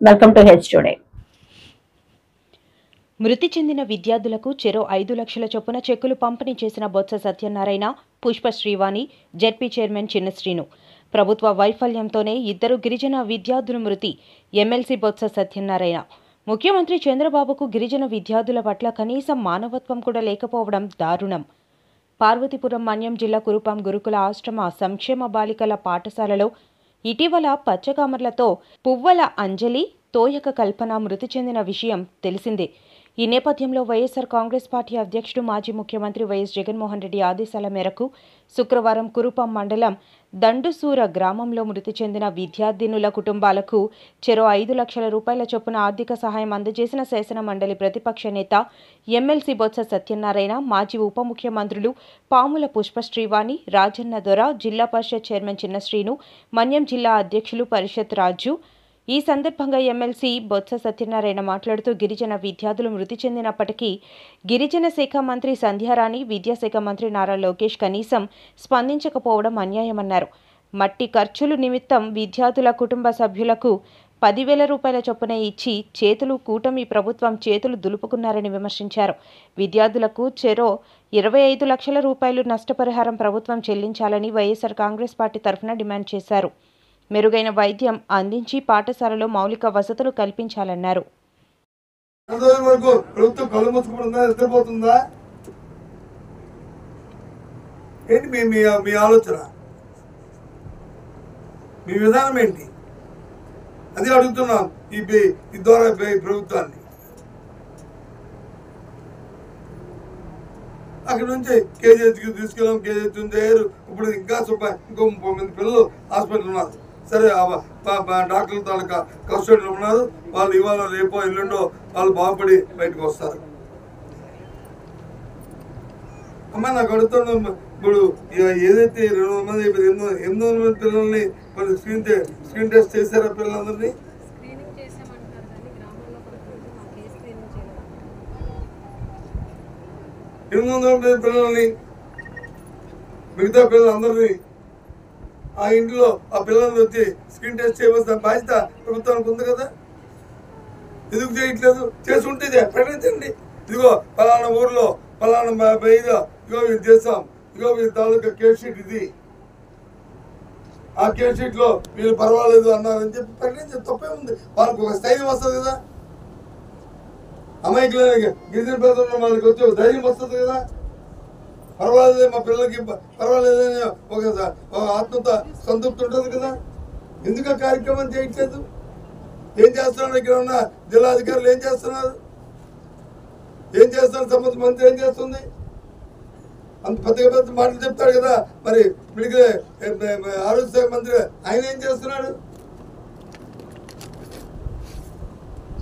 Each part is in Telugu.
Welcome to H today. మృతి చెందిన విద్యార్థులకు చెరో 5 లక్షల చొప్పున చెక్కులు పంపిణీ చేసిన బొత్స సత్యనారాయణ, పుష్ప శ్రీవాణి, జెడ్పీ చైర్మన్ చిన్నశ్రీను. ప్రభుత్వ వైఫల్యంతోనే 2 గిరిజన విద్యార్థుల మృతి. ఎమ్మెల్సీ బొత్స సత్యనారాయణ. ముఖ్యమంత్రి చంద్రబాబుకు గిరిజన విద్యార్థుల పట్ల కనీసం మానవత్వం కూడా లేకపోవడం దారుణం. పార్వతీపురం మన్యం జిల్లా కురుపాం గురుకుల ఆశ్రమ సంక్షేమ బాలికల పాఠశాలలో ఇటీవల పచ్చకామర్లతో పువ్వల అంజలి, తోయక కల్పన మృతి చెందిన విషయం తెలిసిందే. ఈ నేపథ్యంలో వైఎస్ఆర్ కాంగ్రెస్ పార్టీ అధ్యక్షుడు మాజీ ముఖ్యమంత్రి వైఎస్ జగన్మోహన్ రెడ్డి ఆదేశాల మేరకు శుక్రవారం కురుపాం మండలం దండుసూర గ్రామంలో మృతి చెందిన విద్యార్థినుల కుటుంబాలకు చెరో 5 లక్షల రూపాయల చొప్పున ఆర్థిక సహాయం అందజేసిన శాసన మండలి ప్రతిపక్ష నేత ఎమ్మెల్సీ బొత్స సత్యనారాయణ, మాజీ ఉప ముఖ్యమంత్రులు పాముల పుష్ప శ్రీవాణి, రాజన్న దొర, జిల్లా పరిషత్ చైర్మన్ చిన్నశ్రీను, మన్యం జిల్లా అధ్యక్షులు పరిషత్ రాజు. ఈ సందర్భంగా ఎమ్మెల్సీ బొత్స సత్యనారాయణ మాట్లాడుతూ గిరిజన విద్యార్థులు మృతి చెందినప్పటికీ గిరిజన శాఖ మంత్రి సంధ్యారాణి, విద్యాశాఖ మంత్రి నారా లోకేష్ కనీసం స్పందించకపోవడం అన్యాయమన్నారు. మట్టి ఖర్చులు నిమిత్తం విద్యార్థుల కుటుంబ సభ్యులకు 10,000 రూపాయల చొప్పున ఇచ్చి కూటమి ప్రభుత్వం చేతులు దులుపుకున్నారని విమర్శించారు. విద్యార్థులకు చెరో 25 లక్షల రూపాయలు నష్టపరిహారం ప్రభుత్వం చెల్లించాలని వైఎస్ఆర్ కాంగ్రెస్ పార్టీ తరఫున డిమాండ్ చేశారు. మెరుగైన వైద్యం అందించి పాఠశాలలో మౌలిక వసతులు కల్పించాలన్నారు. మీ ఆలోచన, మీ విధానం ఏంటి? అది అడుగుతున్నాం ఈ ద్వారా ప్రభుత్వాన్ని. అక్కడ నుంచి కేజీహెచ్కి తీసుకెళ్ళాం, కేజీహెచ్ తయారు. ఇప్పుడు ఇంకా ఇంకో 30 మంది పిల్లలు హాస్పిటల్ ఉన్నారు. సరే, డాక్టర్ల తాలూకా కస్టడీలో ఉన్నారు. వాళ్ళు ఇవాళ రేపో ఎల్లుండో వాళ్ళు బాగుపడి బయటకు వస్తారు. అమ్మ నాకు అడుగుతున్నాం, ఇప్పుడు ఏదైతే 200 మంది 800 మంది పిల్లల్ని వాళ్ళు స్క్రీన్ టెస్ట్ చేశారా? పిల్లలందరినీ 800 పిల్లల్ని, మిగతా పిల్లలందరినీ ఆ ఇంట్లో ఆ పిల్లల్ని వచ్చి స్క్రీన్ టెస్ట్ చేయవలసిన బాధ్యత ప్రభుత్వానికి ఉంది కదా. ఎందుకు చేయట్లేదు? చేసి ఉంటే ప్రకటించండి. ఇదిగో పలానా ఊర్లో పలానా ఇదిగో ఇది చేస్తాం, ఇదిగో వీళ్ళ తాలూకా కేర్ షీట్ ఇది, ఆ కేర్ షీట్ లో వీళ్ళు పర్వాలేదు అన్నారని చెప్పి ప్రకటించే తప్పే ఉంది. వాళ్ళకి ఒక స్థైర్యం వస్తుంది కదా. అమాయకులు గిరిజన పేదలు వాళ్ళకి వచ్చి ధైర్యం వస్తుంది కదా. పర్వాలేదు, మా పిల్లలకి పర్వాలేదని ఒక ఆత్మత సంతృప్తి ఉంటుంది కదా. ఎందుకు ఆ కార్యక్రమం చేయట్లేదు? ఏం చేస్తున్నారు? ఇక్కడ ఉన్న జిల్లా అధికారులు ఏం చేస్తున్నారు? ఏం చేస్తున్నారు? సంబంధిత మంత్రి ఏం చేస్తుంది? అంత పెద్ద మాటలు చెప్తాడు కదా. మరి మెడికల్ ఆరోగ్య శాఖ మంత్రి ఆయన ఏం చేస్తున్నాడు?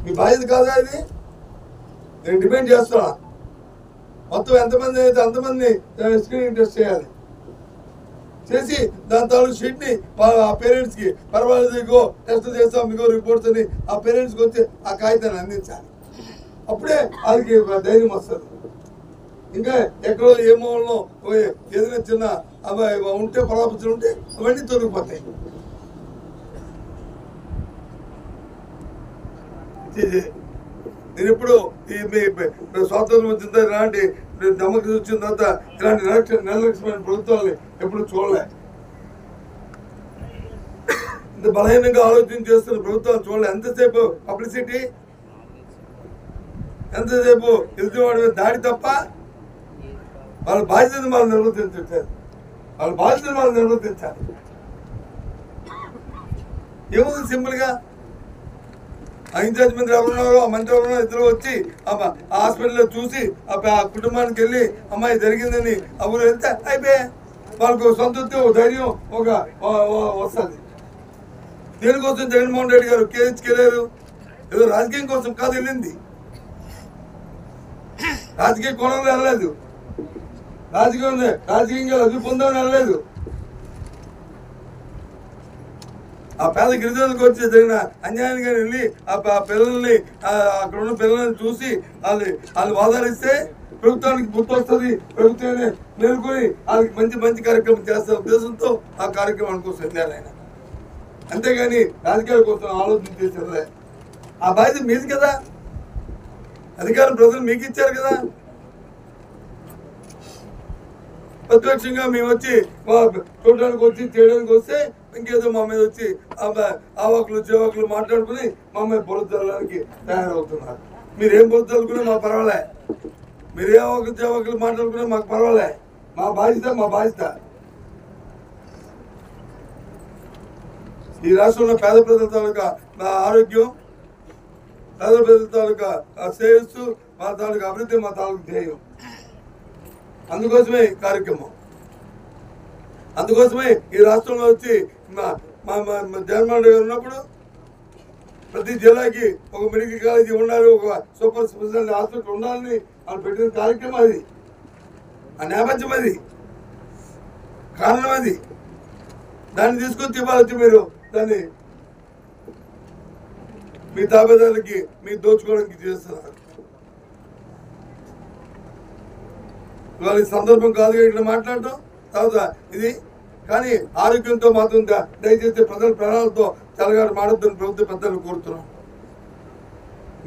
మీ బాధ్యత కాదా ఇది? నేను డిమాండ్ చేస్తున్నా, మొత్తం ఎంతమంది అయితే అంతమంది స్క్రీనింగ్ టెస్ట్ చేయాలి. చేసి దాని తాలూకు షీట్ని ఆ పేరెంట్స్కి పర్వాలేదు, ఇగో టెస్ట్ చేస్తాం, ఇగో రిపోర్ట్స్ అని ఆ పేరెంట్స్కి వచ్చి ఆ కాగితాన్ని అందించాలి. అప్పుడే వాళ్ళకి ధైర్యం వస్తుంది. ఇంకా ఎక్కడో ఏ మూలలో ఏదైనా చిన్న ఉంటే పరాపతులు ఉంటే అవన్నీ తొలగిపోతాయి. నేను ఎప్పుడు స్వాతంత్రం వచ్చిన తర్వాత ఇలాంటి డెమోక్రసీ వచ్చిన తర్వాత ఇలాంటి నిర్లక్ష్యమైన ప్రభుత్వాలని ఎప్పుడు చూడలే. ఇంత బలహీనంగా ఆలోచన చేస్తున్న ప్రభుత్వాలు చూడలే. ఎంతసేపు పబ్లిసిటీ, ఎంతసేపు ఎదుటివాడి దాడి తప్ప వాళ్ళ బాధ్యతను వాళ్ళు నిర్వర్తించట్లేదు. వాళ్ళ బాధ్యతను వాళ్ళు నిర్వర్తించాలి. ఏముంది సింపుల్గా, ఆ ఇన్ఛార్జ్ మంత్రి ఎవరున్నారో ఆ మంత్రి ఎవరున్నారో ఇద్దరు వచ్చి ఆ హాస్పిటల్లో చూసి ఆ కుటుంబానికి వెళ్ళి అమ్మాయి జరిగిందని ఆ ఊరు వెళ్తే అయిపోయా. వాళ్ళకు సంతృప్తి, ఒక ధైర్యం ఒక వస్తుంది. దేనికోసం జగన్మోహన్ రెడ్డి గారు కేజీకి వెళ్ళారు? ఏదో రాజకీయం కోసం కాదు వెళ్ళింది. రాజకీయ కోణంలో వెళ్ళలేదు. రాజకీయంగా లబ్ధి పొందామని వెళ్ళలేదు. ఆ పేద గిరిజనులకు వచ్చి జరిగిన అన్యాయంగా వెళ్ళి ఆ పిల్లల్ని అక్కడ ఉన్న పిల్లల్ని చూసి వాళ్ళు ఆదరిస్తే ప్రభుత్వానికి గుర్తు వస్తుంది. ప్రభుత్వాన్ని మేలుకొని వాళ్ళకి మంచి కార్యక్రమం చేస్తున్న ఉద్దేశంతో ఆ కార్యక్రమానికి కోసం వెళ్ళారు ఆయన. అంతేగాని రాజకీయాల కోసం ఆలోచన చేసేదే. ఆ బాధ్యత మీది కదా, అధికారం ప్రజలు మీకు ఇచ్చారు కదా. ప్రతిపక్షంగా మేము వచ్చి చూడడానికి వచ్చి చేయడానికి వస్తే ఇంకేదో మా మీద వచ్చి ఆవాకులు చెవాకులు మాట్లాడుకుని మా మీద బురద చల్లడానికి తయారవుతున్నారు. మీరేం బురద చల్లుకున్నా మాకు పర్వాలే, మీరే ఆవాకులు చెవాకులు మాట్లాడుకున్నా మాకు పర్వాలే. మా బాధ్యత ఈ రాష్ట్రంలో పేద ప్రజల తాలూకా ఆరోగ్యం, పేద ప్రజల తాలూకా శ్రేయస్సు, మా తాలూకా అభివృద్ధి మా తాలూకా ధ్యేయం. అందుకోసమే ఈ కార్యక్రమం, అందుకోసమే ఈ రాష్ట్రంలో వచ్చి జగన్మోహన్ రెడ్డి గారు ఉన్నప్పుడు ప్రతి జిల్లాకి ఒక మెడికల్ కాలేజీ ఉండాలి, ఒక సూపర్ స్పెషాలిటీ హాస్పిటల్ ఉండాలని వాళ్ళు పెట్టిన కార్యక్రమం అది. ఆ నేపథ్యం అది, కారణం అది. దాన్ని తీసుకొచ్చి ఇవ్వాలి మీరు దాన్ని మీ తాబేదారులకి మీరు దోచుకోవడానికి చేస్తున్నారు. ఇవాళ ఈ సందర్భం కాదుగా ఇట్లా మాట్లాడటం తర్వాత ఇది. కానీ ఆరోగ్యంతో మాత్రం దయచేసి ప్రజల ప్రాణాలతో చెలగాడు మాడొద్దని ప్రభుత్వ పెద్దలు కోరుతున్నాం.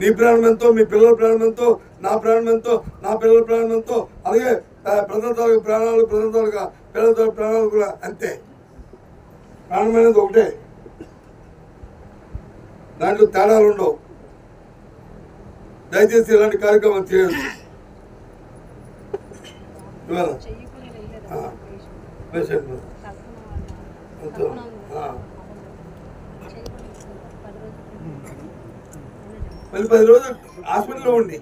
నీ ప్రాణం ఎంతో, మీ పిల్లల ప్రాణం ఎంతో, నా ప్రాణం ఎంతో, నా పిల్లల ప్రాణం ఎంతో, అలాగే ప్రజల తాలూకు ప్రాణాలు, ప్రజల తాలూకా పిల్లల తాలూకు ప్రాణాలు కూడా అంతే. ప్రాణమైనది ఒకటే, దాంట్లో తేడాలు ఉండవు. దయచేసి ఇలాంటి కార్యక్రమం చేయొచ్చు. ఇవాళ పేషెంట్ మళ్ళీ 10 రోజులు హాస్పిటల్లో ఉండి